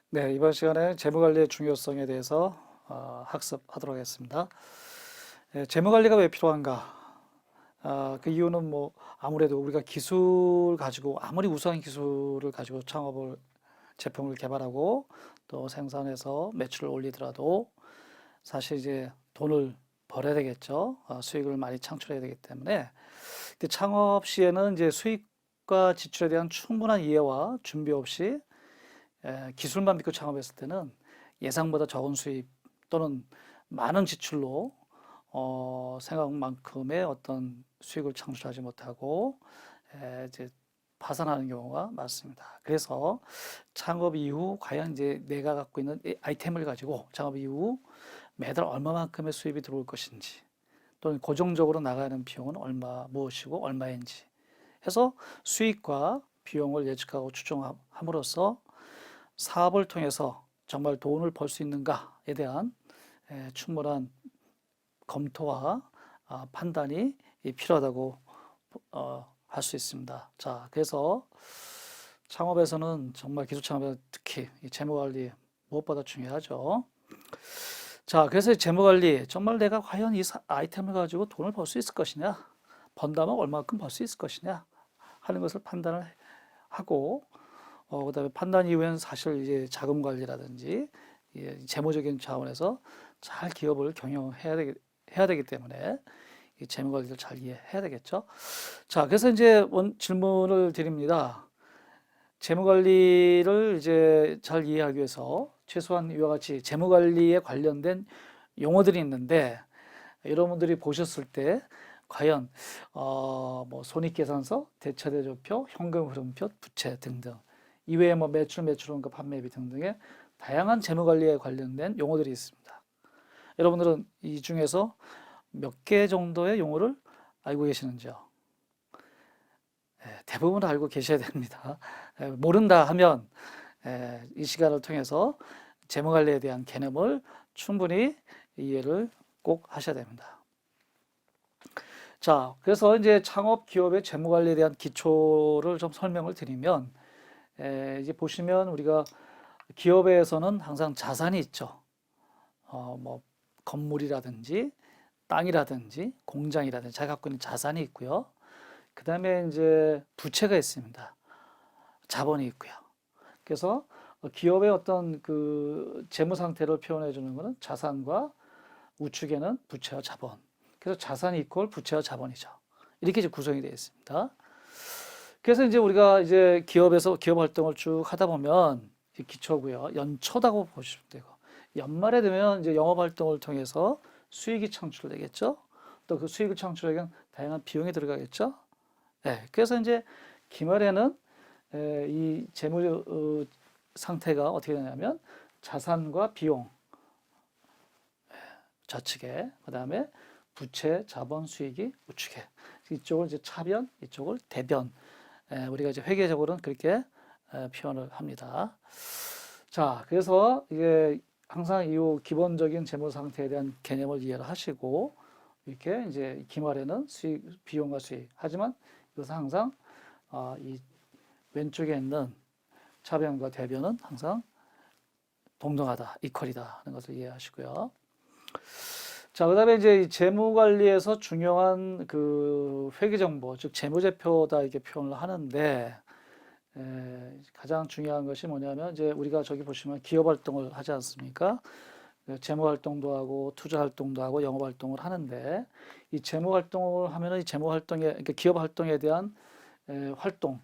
네, 이번 시간에 재무관리의 중요성에 대해서 학습하도록 하겠습니다. 재무관리가 왜 필요한가? 그 이유는 뭐 아무래도 우리가 기술 가지고 아무리 우수한 기술을 가지고 제품을 개발하고 또 생산해서 매출을 올리더라도 사실 이제 돈을 벌어야 되겠죠. 수익을 많이 창출해야 되기 때문에. 근데 창업 시에는 이제 수익과 지출에 대한 충분한 이해와 준비 없이 기술만 믿고 창업했을 때는 예상보다 적은 수입 또는 많은 지출로 생각만큼의 어떤 수익을 창출하지 못하고 이제 파산하는 경우가 많습니다. 그래서 창업 이후 과연 이제 내가 갖고 있는 이 아이템을 가지고 창업 이후 매달 얼마만큼의 수입이 들어올 것인지 또는 고정적으로 나가는 비용은 무엇이고 얼마인지 해서 수익과 비용을 예측하고 추정함으로써 사업을 통해서 정말 돈을 벌 수 있는가에 대한 충분한 검토와 판단이 필요하다고 할 수 있습니다. 자, 그래서 창업에서는 정말 기술 창업에서 특히 이 재무관리 무엇보다 중요하죠. 자, 그래서 재무관리 정말 내가 과연 이 아이템을 가지고 돈을 벌 수 있을 것이냐, 번다면 얼마큼 벌 수 있을 것이냐 하는 것을 판단을 하고 그다음에 판단 이후에는 사실 이제 자금 관리라든지 재무적인 차원에서 잘 기업을 해야 되기 때문에 이 재무 관리를 잘 이해해야 되겠죠. 자, 그래서 이제 질문을 드립니다. 재무 관리를 이제 잘 이해하기 위해서 최소한 이와 같이 재무 관리에 관련된 용어들이 있는데 여러분들이 보셨을 때 과연 뭐 손익계산서, 대차대조표, 현금 흐름표, 부채 등등 이외에 뭐 매출원가, 판매비 등등의 다양한 재무 관리에 관련된 용어들이 있습니다. 여러분들은 이 중에서 몇 개 정도의 용어를 알고 계시는지요? 대부분 알고 계셔야 됩니다. 모른다 하면 이 시간을 통해서 재무 관리에 대한 개념을 충분히 이해를 꼭 하셔야 됩니다. 자, 그래서 이제 창업 기업의 재무 관리에 대한 기초를 좀 설명을 드리면 이제 보시면 우리가 기업에서는 항상 자산이 있죠. 뭐 건물이라든지 땅이라든지 공장이라든지 자기가 갖고 있는 자산이 있고요. 그 다음에 이제 부채가 있습니다. 자본이 있고요. 그래서 기업의 어떤 그 재무 상태를 표현해 주는 것은 자산과 우측에는 부채와 자본. 그래서 자산이 이퀄 부채와 자본이죠. 이렇게 이제 구성이 되어 있습니다. 그래서 이제 우리가 이제 기업에서 기업 활동을 쭉 하다 보면 기초고요. 연초다고 보시면 되고 연말에 되면 이제 영업 활동을 통해서 수익이 창출되겠죠. 또 그 수익을 창출하기 위한 다양한 비용이 들어가겠죠. 네, 그래서 이제 기말에는 이 재무 상태가 어떻게 되냐면 자산과 비용 좌측에 그다음에 부채, 자본, 수익이 우측에 이쪽을 이제 차변, 이쪽을 대변 우리가 이제 회계적으로는 그렇게 표현을 합니다. 자, 그래서 이게 항상 이 기본적인 재무 상태에 대한 개념을 이해를 하시고 이렇게 이제 기말에는 수익, 비용과 수익. 하지만 이것은 항상 이 왼쪽에 있는 차변과 대변은 항상 동등하다, 이퀄이다 하는 것을 이해하시고요. 자, 그다음에 이제 이 재무 관리에서 중요한 그 회계 정보, 즉 재무제표다 이렇게 표현을 하는데 가장 중요한 것이 뭐냐면 이제 우리가 저기 보시면 기업 활동을 하지 않습니까? 재무 활동도 하고 투자 활동도 하고 영업 활동을 하는데 이 재무 활동을 하면은 이 재무 활동에 그러니까 기업 활동에 대한 활동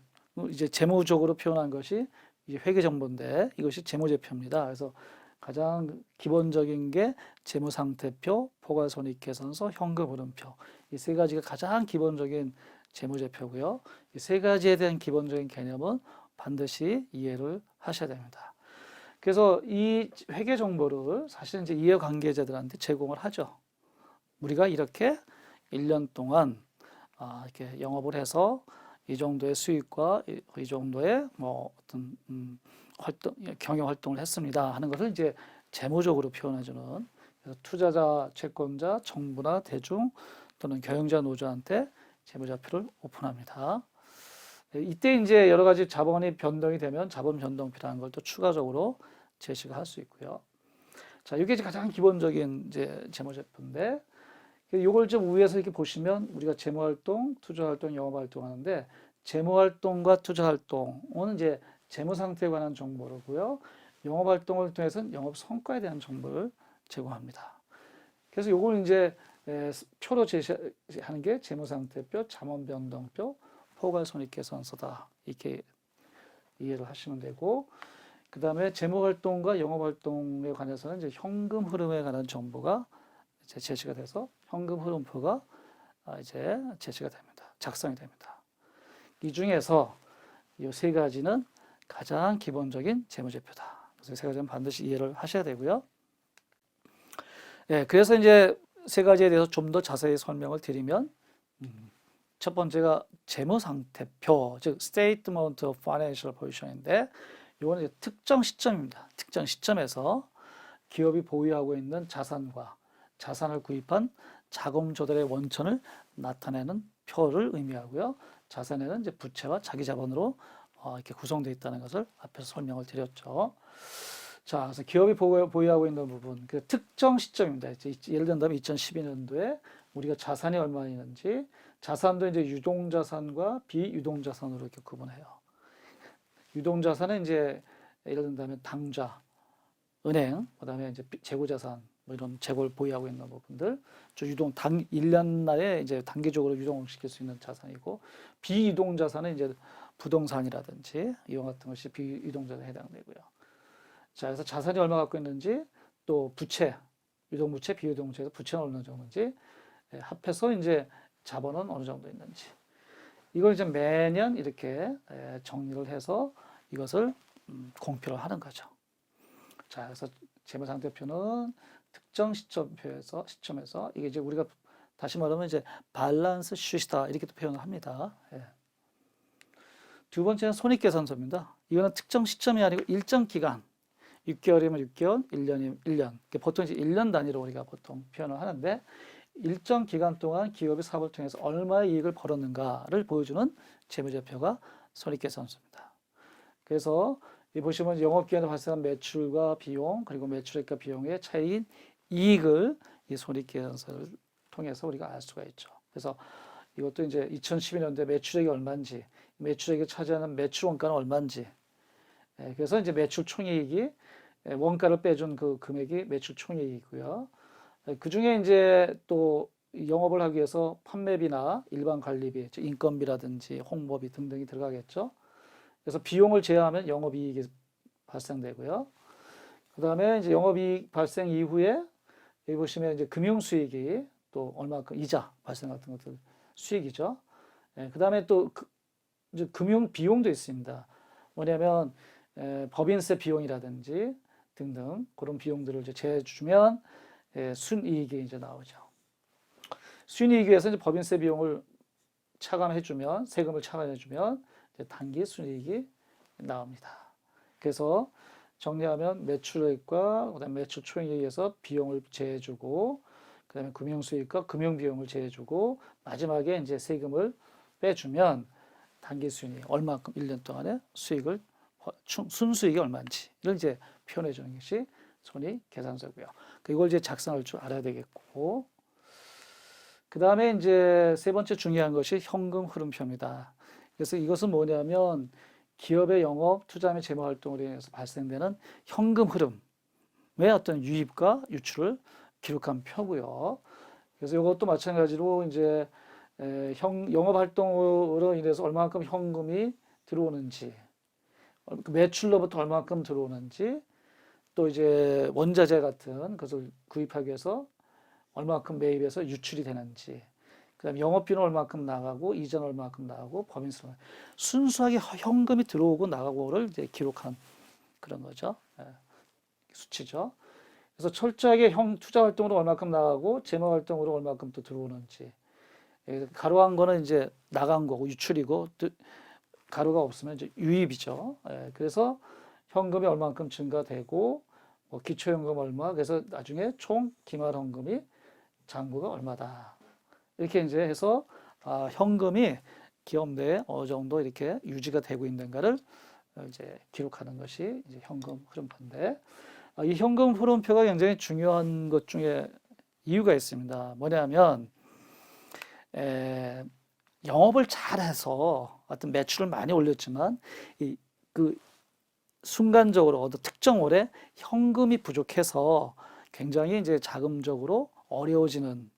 이제 재무적으로 표현한 것이 이제 회계 정보인데 이것이 재무제표입니다. 그래서 가장 기본적인 게 재무상태표, 포괄손익계산서, 현금흐름표 이 세 가지가 가장 기본적인 재무제표고요. 이 세 가지에 대한 기본적인 개념은 반드시 이해를 하셔야 됩니다. 그래서 이 회계 정보를 사실 이제 이해관계자들한테 제공을 하죠. 우리가 이렇게 1년 동안 이렇게 영업을 해서 이 정도의 수익과 이 정도의 뭐 어떤 경영 활동을 했습니다 하는 것을 이제 재무적으로 표현해주는 투자자, 채권자, 정부나 대중 또는 경영자, 노조한테 재무자표를 오픈합니다. 이때 이제 여러 가지 자본이 변동이 되면 자본 변동표라는 걸 또 추가적으로 제시가 할 수 있고요. 자, 이게 가장 기본적인 이제 재무제표인데, 이걸 좀 위에서 이렇게 보시면 우리가 재무활동, 투자활동, 영업활동 하는데, 재무활동과 투자활동은 이제 재무상태에 관한 정보로고요. 영업활동을 통해서는 영업성과에 대한 정보를 제공합니다. 그래서 이걸 이제 표로 제시하는 게 재무상태표, 자본변동표, 포괄손익계산서다. 이렇게 이해를 하시면 되고, 그 다음에 재무활동과 영업활동에 관해서는 이제 현금 흐름에 관한 정보가 이제 제시가 돼서 현금 흐름표가 이제 제시가 됩니다. 작성이 됩니다. 이 중에서 이 세 가지는 가장 기본적인 재무제표다. 그래서 세 가지는 반드시 이해를 하셔야 되고요. 그래서 이제 세 가지에 대해서 좀 더 자세히 설명을 드리면, 첫 번째가 재무상태표, 즉 Statement of Financial Position인데, 이거는 특정 시점입니다. 특정 시점에서 기업이 보유하고 있는 자산과 자산을 구입한 자금 조달의 원천을 나타내는 표를 의미하고요. 자산에는 이제 부채와 자기 자본으로 이렇게 구성되어 있다는 것을 앞에서 설명을 드렸죠. 자, 그래서 기업이 보유하고 있는 부분, 그 특정 시점입니다. 예를 든다면 2012년도에 우리가 자산이 얼마 있는지, 자산도 이제 유동자산과 비유동자산으로 이렇게 구분해요. 유동자산은 이제 예를 든다면 당좌, 은행, 그다음에 이제 재고자산, 뭐 이런 재고를 보유하고 있는 부분들, 유동 1년 내에 이제 단기적으로 유동을 시킬 수 있는 자산이고, 비유동자산은 이제 부동산이라든지 이와 같은 것이 비유동자산에 해당되고요. 자, 그래서 자산이 얼마 갖고 있는지, 또 부채, 유동부채, 비유동부채에서 부채는 어느 정도인지, 합해서 이제 자본은 어느 정도 있는지, 이걸 이제 매년 이렇게 정리를 해서 이것을 공표를 하는 거죠. 자, 그래서 재무상태표는 특정 시점에서 이게 이제 우리가 다시 말하면 이제 밸런스 슛이다 이렇게 또 표현을 합니다. 두 번째는 손익계산서입니다. 이거는 특정 시점이 아니고 일정 기간, 6개월이면 6개월, 1년이면 1년. 보통 이제 1년 단위로 우리가 보통 표현을 하는데, 일정 기간 동안 기업이 사업을 통해서 얼마의 이익을 벌었는가를 보여주는 재무제표가 손익계산서입니다. 그래서 이 보시면 영업기간에 발생한 매출과 비용, 그리고 매출액과 비용의 차이인 이익을 이 손익계산서를 통해서 우리가 알 수가 있죠. 그래서 이것도 이제 2012년도에 매출액이 얼마인지, 매출액이 차지하는 매출 원가는 얼마인지, 그래서 이제 매출 총이익이 원가를 빼준 그 금액이 매출 총이익이고요. 그 중에 이제 또 영업을 하기 위해서 판매비나 일반 관리비, 인건비라든지 홍보비 등등이 들어가겠죠. 그래서 비용을 제외하면 영업이익이 발생되고요. 그 다음에 이제 영업이익 발생 이후에 여기 보시면 이제 금융수익이 또 얼마큼 이자 발생 같은 것들 수익이죠. 그 다음에 또 이제 금융 비용도 있습니다. 뭐냐면 법인세 비용이라든지 등등 그런 비용들을 이제 제해주면 순이익이 이제 나오죠. 순이익에 의해서 이제 법인세 비용을 차감해주면, 세금을 차감해주면 이제 단기 순이익이 나옵니다. 그래서 정리하면 매출액과 그다음에 매출 총액에 의해서 비용을 제해주고, 그다음에 금융수익과 금융비용을 제해주고, 마지막에 이제 세금을 빼주면 단기 순이익 얼마큼 1년 동안의 수익을 순수익이 얼마인지를 이제 표현해 주는 것이 손익계산서고요. 이걸 이제 작성할 줄 알아야 되겠고, 그 다음에 이제 세 번째 중요한 것이 현금 흐름표입니다. 그래서 이것은 뭐냐면 기업의 영업, 투자 및 재무 활동으로 인해서 발생되는 현금 흐름의 어떤 유입과 유출을 기록한 표고요. 그래서 이것도 마찬가지로 이제 영업 활동으로 인해서 얼마만큼 현금이 들어오는지, 매출로부터 얼마만큼 들어오는지, 또 이제 원자재 같은 것을 구입하기 위해서 얼마만큼 매입해서 유출이 되는지, 그다음에 영업비는 얼마만큼 나가고, 이자는 얼마만큼 나가고, 법인세 순수하게 현금이 들어오고 나가고를 이제 기록한 그런 거죠. 수치죠. 그래서 철저하게 투자 활동으로 얼마만큼 나가고, 재무 활동으로 얼마만큼 또 들어오는지, 가로한 거는 이제 나간 거고 유출이고, 가루가 없으면 이제 유입이죠. 그래서 현금이 얼마만큼 증가되고, 기초현금 얼마, 그래서 나중에 총 기말현금이 잔고가 얼마다. 이렇게 이제 해서 현금이 기업 내에 어느 정도 이렇게 유지가 되고 있는가를 이제 기록하는 것이 이제 현금 흐름표인데, 이 현금 흐름표가 굉장히 중요한 것 중에 이유가 있습니다. 뭐냐면 영업을 잘해서 어떤 매출을 많이 올렸지만 그 순간적으로 어떤 특정 월에 현금이 부족해서 굉장히 이제 자금적으로 어려워지는,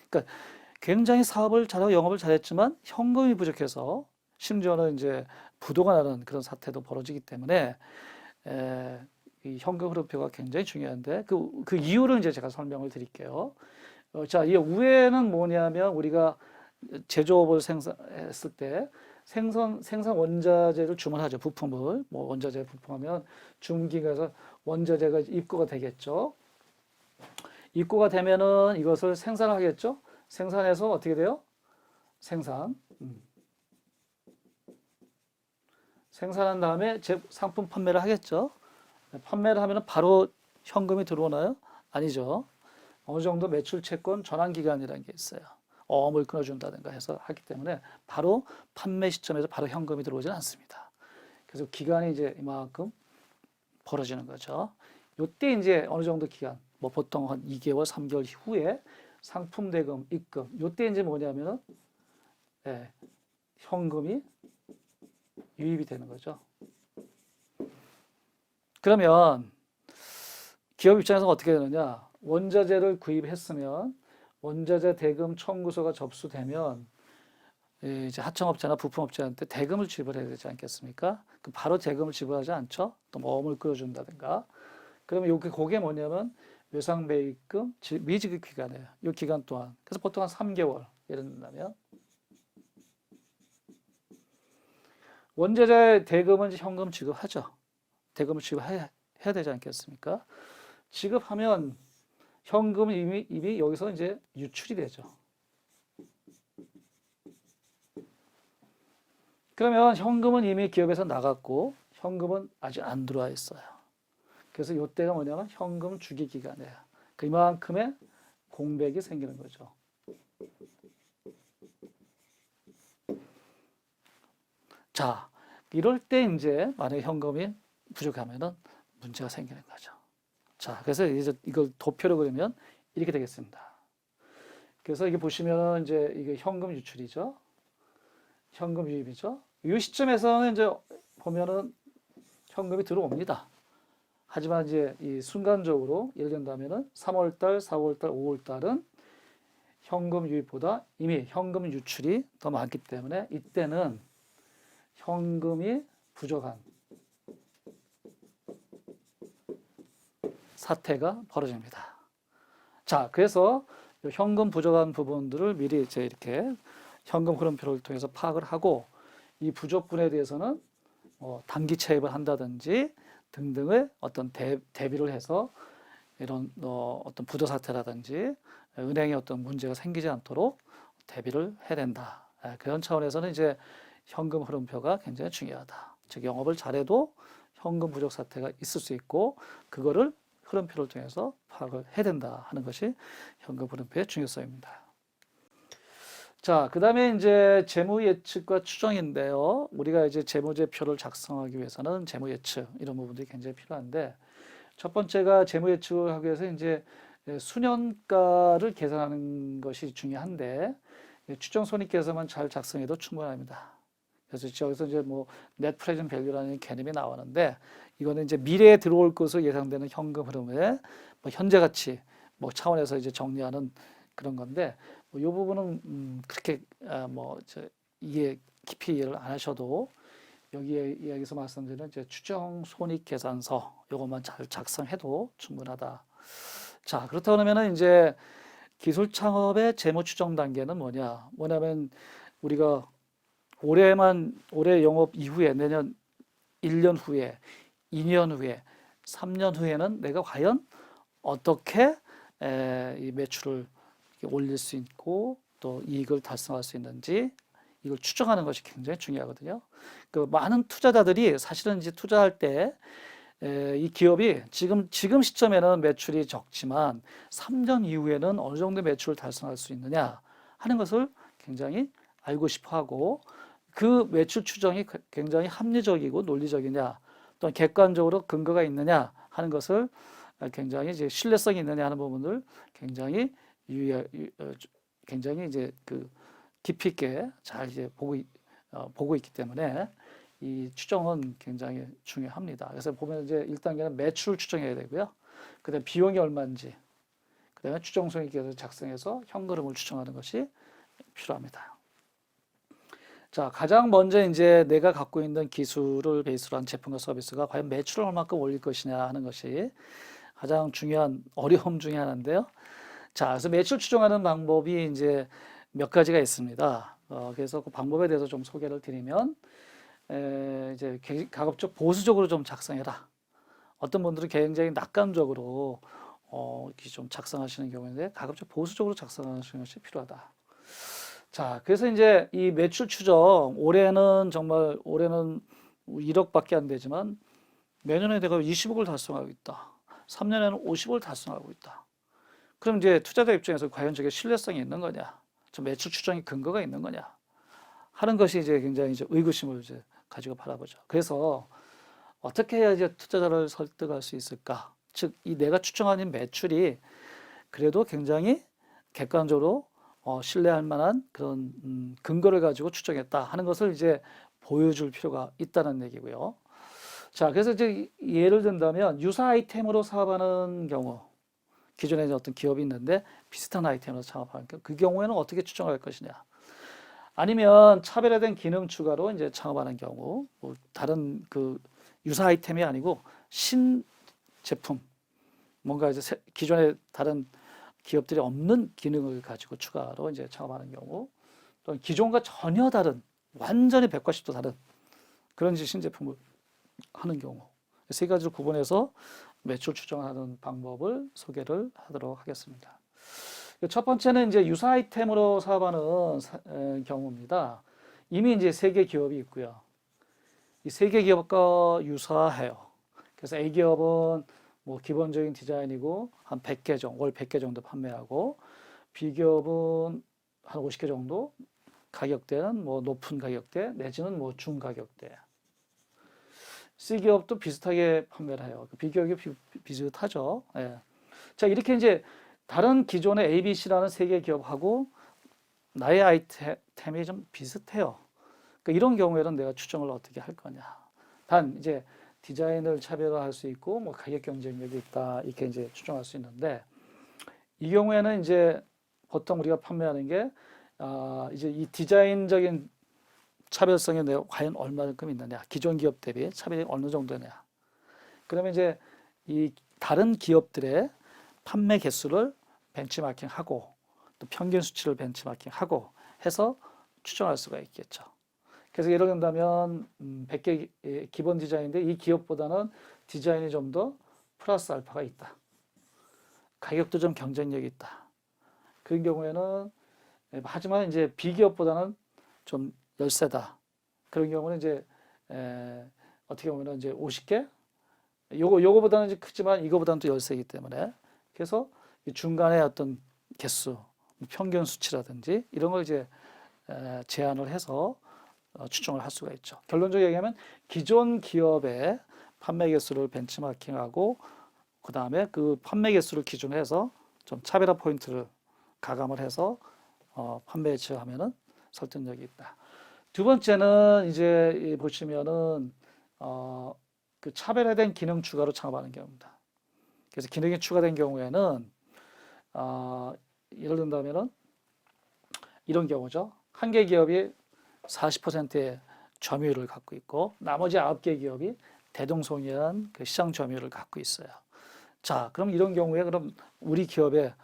그러니까 굉장히 사업을 잘하고 영업을 잘했지만 현금이 부족해서 심지어는 이제 부도가 나는 그런 사태도 벌어지기 때문에 이 현금 흐름표가 굉장히 중요한데 그 이유를 이제 제가 설명을 드릴게요. 자, 이 위에는 뭐냐면 우리가 제조업을 생산했을 때 생산 원자재를 주문하죠. 부품을. 뭐 원자재 부품하면 중기가서 원자재가 입고가 되겠죠. 입고가 되면은 이것을 생산하겠죠. 생산해서 어떻게 돼요? 생산한 다음에 상품 판매를 하겠죠. 판매를 하면은 바로 현금이 들어오나요? 아니죠. 어느 정도 매출 채권 전환 기간이라는 게 있어요. 어음을 끊어준다든가 해서 하기 때문에 바로 판매 시점에서 바로 현금이 들어오지는 않습니다. 그래서 기간이 이제 이만큼 벌어지는 거죠. 요때 이제 어느 정도 기간, 뭐 보통 한 2개월, 3개월 후에 상품 대금, 입금, 요때 이제 뭐냐면은 현금이 유입이 되는 거죠. 그러면 기업 입장에서 어떻게 되느냐? 원자재를 구입했으면 원자재 대금 청구서가 접수되면 이제 하청업체나 부품업체한테 대금을 지불해야 되지 않겠습니까? 바로 대금을 지불하지 않죠? 또 모험을 끌어준다든가. 그러면 그게 뭐냐면 외상배입금 미지급 기간이에요. 이 기간 동안. 그래서 보통 한 3개월 예를 든다면 원자재 대금은 현금 지급하죠. 대금을 지급해야 되지 않겠습니까? 지급하면 현금은 이미 여기서 이제 유출이 되죠. 그러면 현금은 이미 기업에서 나갔고 현금은 아직 안 들어와 있어요. 그래서 이때가 뭐냐면 현금 주기 기간이에요. 그만큼의 공백이 생기는 거죠. 자, 이럴 때 이제 만약에 현금이 부족하면은 문제가 생기는 거죠. 자, 그래서 이제 이걸 도표로 그리면 이렇게 되겠습니다. 그래서 이게 보시면 이제 이게 현금 유출이죠. 현금 유입이죠. 이 시점에서는 이제 보면은 현금이 들어옵니다. 하지만 이제 이 순간적으로 예를 든다면은 3월달, 4월달, 5월달은 현금 유입보다 이미 현금 유출이 더 많기 때문에 이때는 현금이 부족한 사태가 벌어집니다. 자, 그래서 현금 부족한 부분들을 미리 이제 이렇게 현금 흐름표를 통해서 파악을 하고 이 부족분에 대해서는 단기 차입을 한다든지 등등의 어떤 대비를 해서 이런 어떤 부도 사태라든지 은행에 어떤 문제가 생기지 않도록 대비를 해야 된다. 그런 차원에서는 이제 현금 흐름표가 굉장히 중요하다. 즉 영업을 잘해도 현금 부족 사태가 있을 수 있고 그거를 흐름표를 통해서 파악을 해야 된다 하는 것이 현금 흐름표의 중요성입니다. 자, 그 다음에 이제 재무 예측과 추정인데요. 우리가 이제 재무제표를 작성하기 위해서는 재무 예측 이런 부분들이 굉장히 필요한데 첫 번째가 재무 예측을 하기 위해서 이제 수년가를 계산하는 것이 중요한데 추정 손익계산만 잘 작성해도 충분합니다. 그래서 여기서 이제 뭐 net present value라는 개념이 나오는데 이거는 이제 미래에 들어올 것으로 예상되는 현금 흐름의 뭐 현재 가치 뭐 차원에서 이제 정리하는 그런 건데 이 부분은 그렇게 깊이 이해를 안 하셔도 여기서 말씀드리는 이제 추정 손익 계산서 이것만 잘 작성해도 충분하다. 자, 그렇다 그러면은 이제 기술 창업의 재무 추정 단계는 뭐냐면 우리가 올해 영업 이후에 내년 1년 후에 2년 후에 3년 후에는 내가 과연 어떻게 이 매출을 올릴 수 있고 또 이익을 달성할 수 있는지 이걸 추정하는 것이 굉장히 중요하거든요. 그 많은 투자자들이 사실은 이제 투자할 때 이 기업이 지금 시점에는 매출이 적지만 3년 이후에는 어느 정도 매출을 달성할 수 있느냐 하는 것을 굉장히 알고 싶어 하고 그 매출 추정이 굉장히 합리적이고 논리적이냐, 또는 객관적으로 근거가 있느냐 하는 것을 굉장히 이제 신뢰성이 있느냐 하는 부분을 굉장히 굉장히 이제 그 깊이 있게 잘 이제 보고 있기 때문에 이 추정은 굉장히 중요합니다. 그래서 보면 이제 1단계는 매출을 추정해야 되고요. 그다음에 비용이 얼마인지, 그다음에 추정손익계획을 작성해서 현금흐름을 추정하는 것이 필요합니다. 자, 가장 먼저 이제 내가 갖고 있는 기술을 베이스로 한 제품과 서비스가 과연 매출을 얼마큼 올릴 것이냐 하는 것이 가장 중요한 어려움 중에 하나인데요. 자, 그래서 매출 추정하는 방법이 이제 몇 가지가 있습니다. 그래서 그 방법에 대해서 좀 소개를 드리면, 이제 가급적 보수적으로 좀 작성해라. 어떤 분들은 굉장히 낙관적으로 이렇게 좀 작성하시는 경우인데, 가급적 보수적으로 작성하시는 것이 필요하다. 자, 그래서 이제 이 매출 추정, 올해는 1억밖에 안 되지만, 내년에 내가 20억을 달성하고 있다. 3년에는 50억을 달성하고 있다. 그럼 이제 투자자 입장에서 과연 저게 신뢰성이 있는 거냐? 저 매출 추정이 근거가 있는 거냐? 하는 것이 이제 굉장히 이제 의구심을 이제 가지고 바라보죠. 그래서 어떻게 해야 이제 투자자를 설득할 수 있을까? 즉, 이 내가 추정하는 매출이 그래도 굉장히 객관적으로 신뢰할 만한 그런 근거를 가지고 추정했다 하는 것을 이제 보여줄 필요가 있다는 얘기고요. 자, 그래서 이제 예를 든다면 유사 아이템으로 사업하는 경우, 기존에 어떤 기업이 있는데 비슷한 아이템으로 창업하는 경우, 그 경우에는 어떻게 추정할 것이냐? 아니면 차별화된 기능 추가로 이제 창업하는 경우, 뭐 다른 그 유사 아이템이 아니고 신 제품, 뭔가 이제 기존에 다른 기업들이 없는 기능을 가지고 추가로 이제 창업하는 경우, 또 기존과 전혀 다른, 완전히 180도 다른 그런 신제품을 하는 경우, 세 가지를 구분해서 매출 추정하는 방법을 소개를 하도록 하겠습니다. 첫 번째는 이제 유사 아이템으로 사업하는 경우입니다. 이미 이제 세 개 기업이 있고요. 이 세 개 기업과 유사해요. 그래서 A 기업은 뭐 기본적인 디자인이고 한 100개 정도, 월 100개 정도 판매하고, B 기업은 한 50개 정도, 가격대는 뭐 높은 가격대 내지는 뭐 중가격대. C 기업도 비슷하게 판매를 해요. B 기업이 비슷하죠. 예. 자, 이렇게 이제 다른 기존의 A, B, C라는 세 개 기업하고 나의 아이템이 좀 비슷해요. 그러니까 이런 경우에는 내가 추정을 어떻게 할 거냐. 단 이제 디자인을 차별화할 수 있고 뭐 가격 경쟁력이 있다 이렇게 이제 추정할 수 있는데, 이 경우에는 이제 보통 우리가 판매하는 게 이제 이 디자인적인 차별성이 내가 과연 얼마만큼 있느냐, 기존 기업 대비 차별이 어느 정도냐. 그러면 이제 이 다른 기업들의 판매 개수를 벤치마킹하고 또 평균 수치를 벤치마킹하고 해서 추정할 수가 있겠죠. 그래서 예를 든다면 100개 기본 디자인인데 이 기업보다는 디자인이 좀 더 플러스 알파가 있다. 가격도 좀 경쟁력이 있다. 그런 경우에는, 하지만 이제 B 기업보다는 좀 열세다. 그런 경우는 이제 어떻게 보면 이제 50개, 요거보다는 이제 크지만 이거보다는 또 열세이기 때문에, 그래서 중간에 어떤 개수, 평균 수치라든지 이런 걸 이제 제한을 해서 추정을 할 수가 있죠. 결론적으로 얘기하면 기존 기업의 판매 개수를 벤치마킹하고 그 다음에 그 판매 개수를 기준으로 해서 좀 차별화 포인트를 가감을 해서 판매에 하면은 설득력이 있다. 두 번째는 이제 보시면은 그 차별화된 기능 추가로 창업하는 경우입니다. 그래서 기능이 추가된 경우에는 예를 든다면은 이런 경우죠. 한 개 기업이 40%의 점유율을 갖고 있고 나머지 9개 기업이 대동소이한 그 시장 점유율을 갖고 있어요. 자, 그럼 이런 경우에 그럼 우리 기업의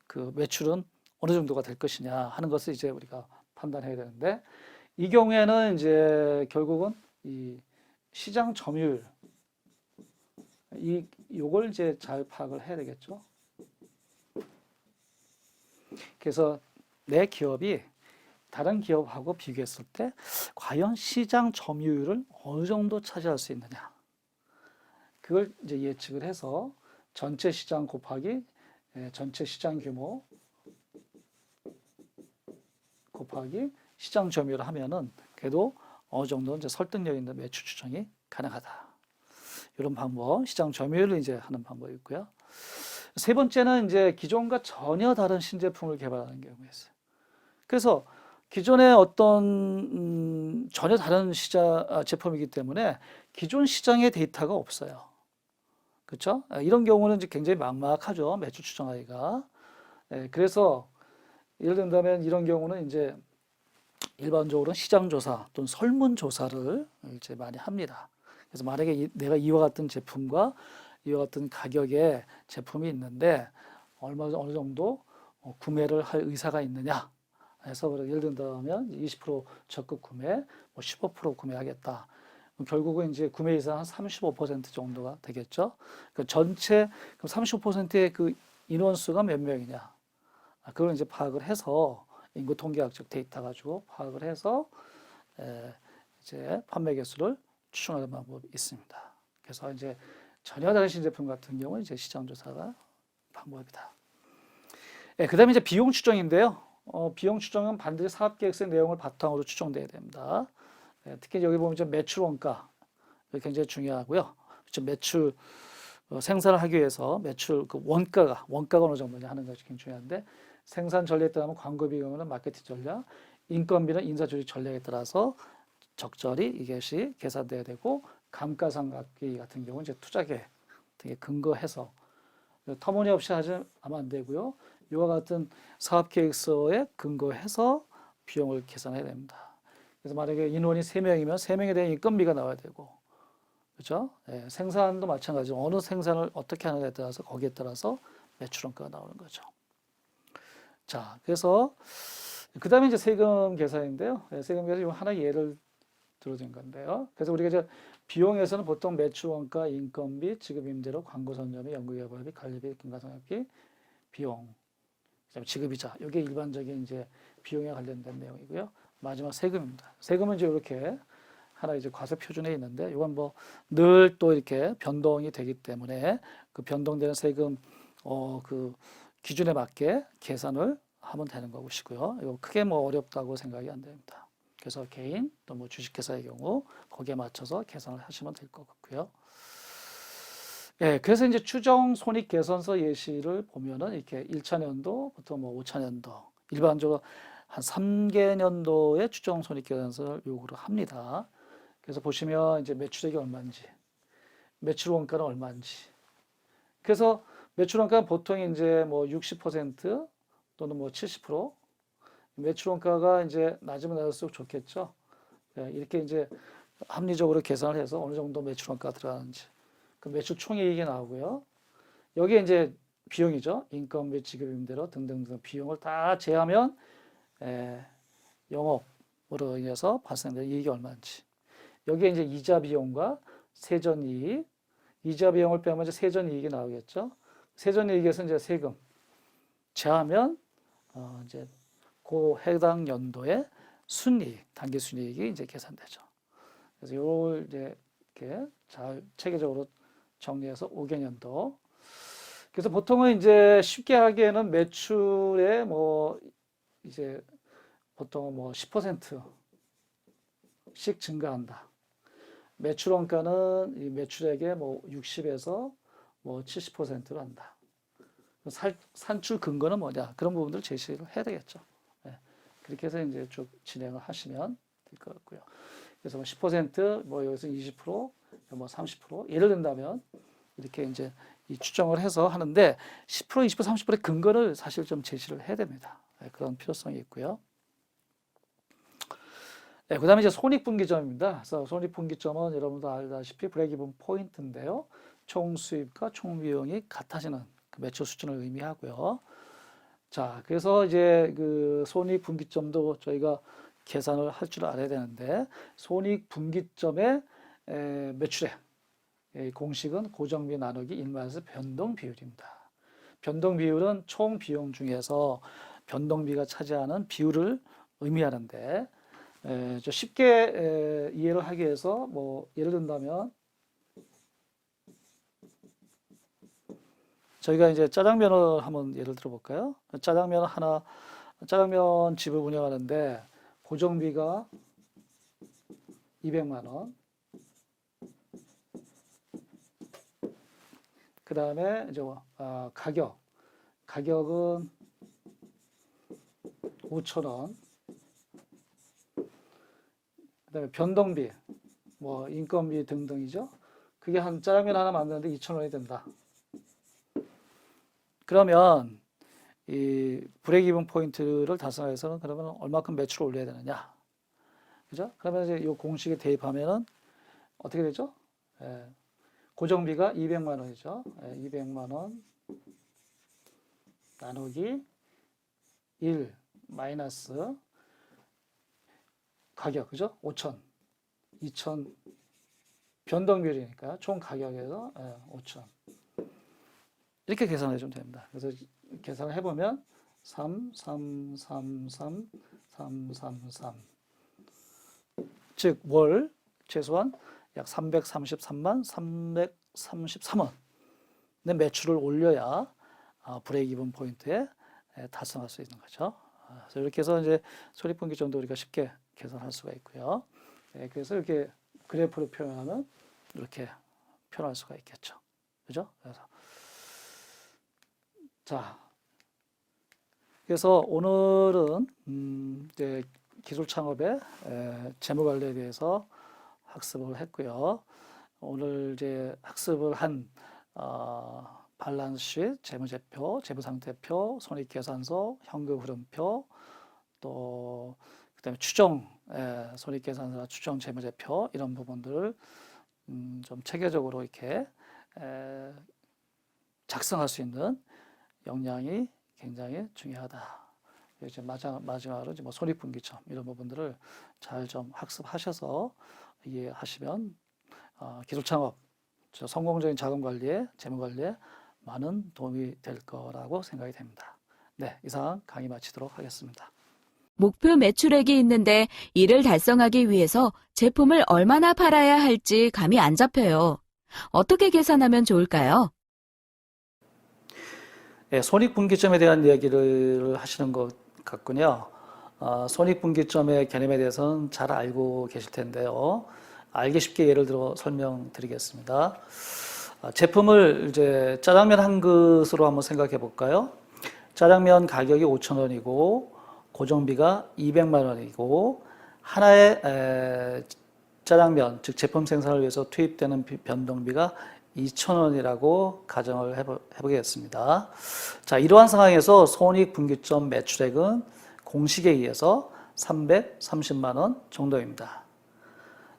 그 매출은 어느 정도가 될 것이냐 하는 것을 이제 우리가 판단해야 되는데, 이 경우에는 이제 결국은 이 시장 점유율 요걸 이제 잘 파악을 해야 되겠죠. 그래서 내 기업이 다른 기업하고 비교했을 때 과연 시장 점유율을 어느 정도 차지할 수 있느냐. 그걸 이제 예측을 해서 전체 시장 곱하기 전체 시장 규모 곱하기 시장 점유를 하면은 그래도 어느 정도 이제 설득력 있는 매출 추정이 가능하다. 이런 방법, 시장 점유율을 이제 하는 방법이 있고요. 세 번째는 이제 기존과 전혀 다른 신제품을 개발하는 경우가 있어요. 그래서 기존의 어떤 전혀 다른 제품이기 때문에 기존 시장의 데이터가 없어요. 그렇죠? 이런 경우는 이제 굉장히 막막하죠. 매출 추정하기가. 그래서 예를 든다면 이런 경우는 이제 일반적으로 시장조사 또는 설문조사를 이제 많이 합니다. 그래서 만약에 내가 이와 같은 제품과 이와 같은 가격의 제품이 있는데 어느 정도 구매를 할 의사가 있느냐 해서 예를 든다면 20% 적극 구매, 뭐 15% 구매하겠다. 결국은 이제 구매 의사 한 35% 정도가 되겠죠. 그 전체 35%의 그 인원수가 몇 명이냐. 그걸 이제 파악을 해서 인구 통계학적 데이터 가지고 파악을 해서 이제 판매 개수를 추정하는 방법이 있습니다. 그래서 이제 전혀 다른 신제품 같은 경우는 이제 시장 조사가 방법이다. 그다음에 이제 비용 추정인데요. 비용 추정은 반드시 사업 계획서의 내용을 바탕으로 추정돼야 됩니다. 특히 여기 보면 매출 원가 굉장히 중요하고요. 매출 생산을 하기 위해서 매출 그 원가가 어느 정도냐 하는 것이 굉장히 중요한데 생산 전략에 따르면 광고 비용은 마케팅 전략, 인건비는 인사 조직 전략에 따라서 적절히 이것이 계산돼야 되고 감가상각비 같은 경우는 이제 투자 계획 등에 근거해서 터무니없이 하면 안 되고요. 이와 같은 사업 계획서에 근거해서 비용을 계산해야 됩니다. 그래서 만약에 인원이 3명이면 3명에 대한 인건비가 나와야 되고, 그렇죠? 생산도 마찬가지로 어느 생산을 어떻게 하느냐에 따라서 거기에 따라서 매출원가가 나오는 거죠. 자, 그래서 그 다음에 이제 세금 계산인데요. 세금 계산 하나 예를 들어준 건데요. 그래서 우리가 이제 비용에서는 보통 매출원가, 인건비, 지급임대료, 광고 선점비, 연구개발비, 관리비, 감가상각비, 비용, 그다음에 지급이자. 이게 일반적인 이제 비용에 관련된 내용이고요. 마지막 세금입니다. 세금은 이제 이렇게 하나 이제 과세 표준에 있는데 이건 뭐 늘 또 이렇게 변동이 되기 때문에 그 변동되는 세금 그 기준에 맞게 계산을 하면 되는 것이고요. 이거 크게 뭐 어렵다고 생각이 안 됩니다. 그래서 개인 또 뭐 주식회사의 경우 거기에 맞춰서 계산을 하시면 될 것 같고요. 그래서 이제 추정 손익 개선서 예시를 보면은 이렇게 1차 년도부터 뭐 5차 년도 일반적으로 한 3개 년도의 추정 손익 개선서를 요구를 합니다. 그래서 보시면 이제 매출액이 얼마인지, 매출 원가는 얼마인지. 그래서 매출 원가는 보통 이제 뭐 60% 또는 뭐 70%. 매출 원가가 이제 낮으면 낮을수록 좋겠죠. 이렇게 이제 합리적으로 계산을 해서 어느 정도 매출 원가가 들어가는지. 그 매출 총이익이 나오고요. 여기에 이제 비용이죠. 인건비, 지급임대료 등등등 비용을 다 제하면 영업으로 인해서 발생된 이익이 얼마인지. 여기에 이제 이자 비용과 세전 이익, 이자 비용을 빼면 이제 세전 이익이 나오겠죠. 세전 이익에서 이제 세금 제하면 이제 그 해당 연도의 순이익, 단기 순이익이 이제 계산되죠. 그래서 이걸 이제 이렇게 잘 체계적으로 정리해서 5개년도. 그래서 보통은 이제 쉽게 하기에는 매출에 뭐 이제 보통 뭐 10%씩 증가한다. 매출 원가는 이 매출액의 뭐 60에서 뭐 70%로 한다. 산출 근거는 뭐냐? 그런 부분들 제시를 해야 되겠죠. 그렇게 해서 이제 쭉 진행을 하시면 될 것 같고요. 그래서 뭐 10%, 뭐 여기서 20%, 뭐 30% 예를 든다면 이렇게 이제 이 추정을 해서 하는데 10%, 20%, 30%의 근거를 사실 좀 제시를 해야 됩니다. 그런 필요성이 있고요. 그 다음에 이제 손익분기점입니다. 그래서 손익분기점은 여러분도 알다시피 브레이크이븐 포인트인데요. 총 수입과 총 비용이 같아지는 그 매출 수준을 의미하고요. 자, 그래서 이제 그 손익분기점도 저희가 계산을 할 줄 알아야 되는데 손익분기점의 매출액 공식은 고정비 나누기 1마이너스 변동 비율입니다. 변동 비율은 총 비용 중에서 변동비가 차지하는 비율을 의미하는데 쉽게 이해를 하기 위해서 뭐 예를 든다면 저희가 이제 짜장면을 한번 예를 들어 볼까요? 짜장면 집을 운영하는데 고정비가 200만 원. 그 다음에 이제 가격은 5,000원. 그 다음에 변동비, 뭐 인건비 등등이죠. 그게 짜장면 하나 만드는데 2,000원이 된다. 그러면 이 브레이크 이븐 포인트를 달성하기 위해서는 그러면 얼마큼 매출을 올려야 되느냐? 그죠? 그러면 이제 이 공식에 대입하면은 어떻게 되죠? 고정비가 200만 원이죠. 200만 원 나누기 1 마이너스 가격, 그죠? 5,000, 2,000 변동비율이니까 총 가격에서 5,000 이렇게 계산해 주면 됩니다. 그래서 계산을 해보면 3, 3, 3, 3, 3, 3, 3 즉 월 최소한 약 333만 333원의 매출을 올려야 브레이크 이븐 포인트에 달성할 수 있는 거죠. 그래서 이렇게 해서 이제 손익분기점도 우리가 쉽게 계산할 수가 있고요. 그래서 이렇게 그래프로 표현하면 이렇게 표현할 수가 있겠죠. 그죠? 그래서 오늘은 이제 기술 창업의 재무 관리에 대해서 학습을 했고요. 오늘 이제 학습을 한 밸런스시트, 재무제표, 재무상태표, 손익계산서, 현금흐름표, 또 그다음에 추정 손익계산서나 추정 재무제표 이런 부분들을 좀 체계적으로 이렇게 작성할 수 있는 역량이 굉장히 중요하다. 이제 마지막으로 이제 뭐 손익분기점 이런 부분들을 잘 좀 학습하셔서 이해하시면 기술창업, 성공적인 자금관리에 재무관리에 많은 도움이 될 거라고 생각이 됩니다. 네, 이상 강의 마치도록 하겠습니다. 목표 매출액이 있는데 이를 달성하기 위해서 제품을 얼마나 팔아야 할지 감이 안 잡혀요. 어떻게 계산하면 좋을까요? 네, 손익분기점에 대한 이야기를 하시는 것 같군요. 손익분기점의 개념에 대해서는 잘 알고 계실 텐데요. 알기 쉽게 예를 들어 설명드리겠습니다. 제품을 이제 짜장면 한 그릇으로 한번 생각해 볼까요? 짜장면 가격이 5,000원이고 고정비가 200만 원이고 하나의 짜장면, 즉 제품 생산을 위해서 투입되는 변동비가 2,000원이라고 가정을 해보겠습니다. 자, 이러한 상황에서 손익분기점 매출액은 공식에 의해서 330만 원 정도입니다.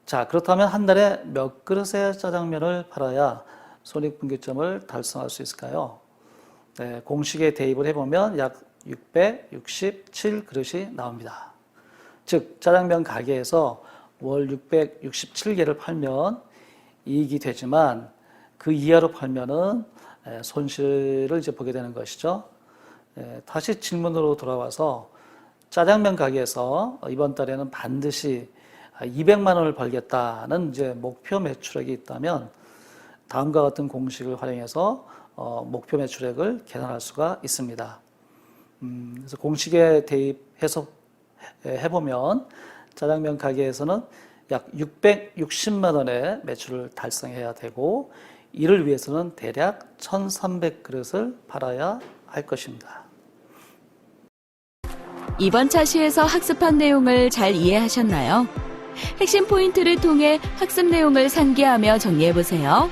자, 그렇다면 한 달에 몇 그릇의 짜장면을 팔아야 손익분기점을 달성할 수 있을까요? 네, 공식에 대입을 해보면 약 667그릇이 나옵니다. 즉, 짜장면 가게에서 월 667개를 팔면 이익이 되지만 그 이하로 팔면은 손실을 이제 보게 되는 것이죠. 다시 질문으로 돌아와서 짜장면 가게에서 이번 달에는 반드시 200만 원을 벌겠다는 이제 목표 매출액이 있다면 다음과 같은 공식을 활용해서 목표 매출액을 계산할 수가 있습니다. 그래서 공식에 대입해서 해보면 짜장면 가게에서는 약 660만 원의 매출을 달성해야 되고 이를 위해서는 대략 1,300그릇을 팔아야 할 것입니다. 이번 차시에서 학습한 내용을 잘 이해하셨나요? 핵심 포인트를 통해 학습 내용을 상기하며 정리해보세요.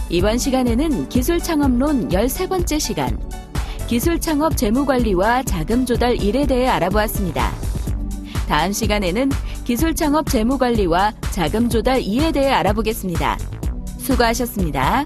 이번 시간에는 기술창업론 13번째 시간, 기술창업 재무관리와 자금조달 1에 대해 알아보았습니다. 다음 시간에는 기술창업 재무관리와 자금조달 2에 대해 알아보겠습니다. 수고하셨습니다.